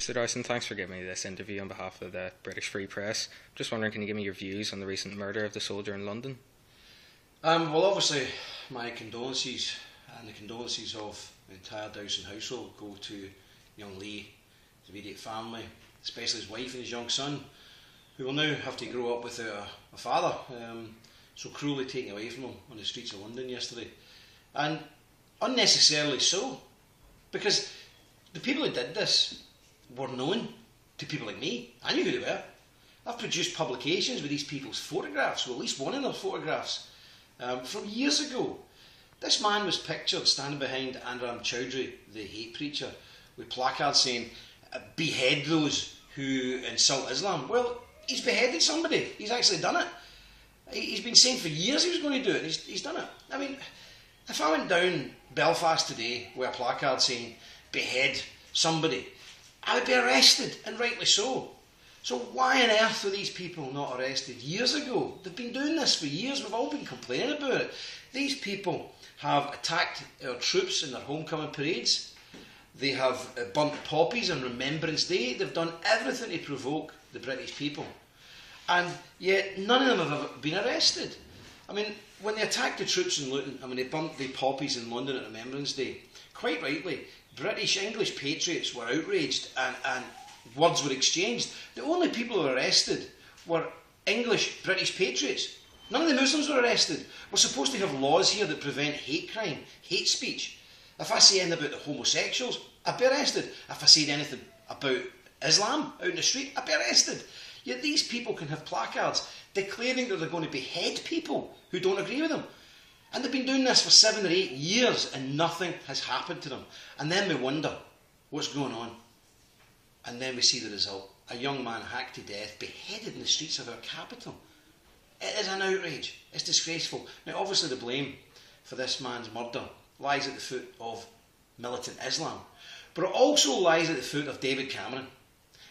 Mr. Dowson, thanks for giving me this interview on behalf of the British Free Press. Just wondering, can you give me your views on the recent murder of the soldier in London? Well, obviously, my condolences and the condolences of the entire Dowson household go to young Lee, his immediate family, especially his wife and his young son, who will now have to grow up without a father, so cruelly taken away from him on the streets of London yesterday. And unnecessarily so, because the people who did this were known to people like me. I knew who they were. I've produced publications with these people's photographs, well, at least one of their photographs, from years ago. This man was pictured standing behind Anram Chowdhury, the hate preacher, with placards saying, "Behead those who insult Islam." Well, he's beheaded somebody. He's actually done it. He's been saying for years he was going to do it, and he's done it. I mean, if I went down Belfast today with a placard saying, "Behead somebody," I would be arrested, and rightly so. So why on earth were these people not arrested years ago? They've been doing this for years. We've all been complaining about it. These people have attacked our troops in their homecoming parades. They have burnt poppies on Remembrance Day. They've done everything to provoke the British people. And yet none of them have ever been arrested. I mean, when they attacked the troops in Luton, I mean, they burnt the poppies in London at Remembrance Day, quite rightly, English patriots were outraged and words were exchanged. The only people who were arrested were English British patriots. None of the Muslims were arrested. We're supposed to have laws here that prevent hate crime, hate speech. If I say anything about the homosexuals, I'd be arrested. If I said anything about Islam out in the street, I'd be arrested. Yet these people can have placards declaring that they're going to behead people who don't agree with them. And they've been doing this for 7 or 8 years and nothing has happened to them. And then we wonder what's going on. And then we see the result. A young man hacked to death, beheaded in the streets of our capital. It is an outrage. It's disgraceful. Now, obviously, the blame for this man's murder lies at the foot of militant Islam. But it also lies at the foot of David Cameron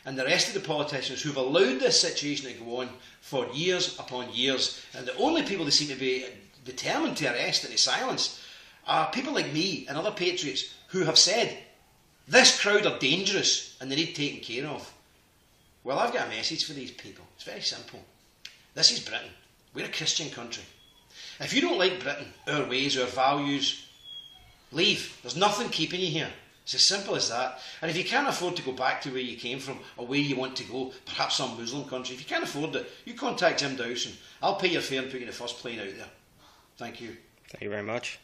and the rest of the politicians who've allowed this situation to go on for years upon years. And the only people they seem to be determined to arrest and to silence are people like me and other patriots who have said, this crowd are dangerous and they need taken care of. Well, I've got a message for these people. It's very simple. This is Britain. We're a Christian country. If you don't like Britain, our ways, our values, leave. There's nothing keeping you here. It's as simple as that. And if you can't afford to go back to where you came from or where you want to go, perhaps some Muslim country, if you can't afford it, you contact Jim Dowson. I'll pay your fare and put you in the first plane out there. Thank you. Thank you very much.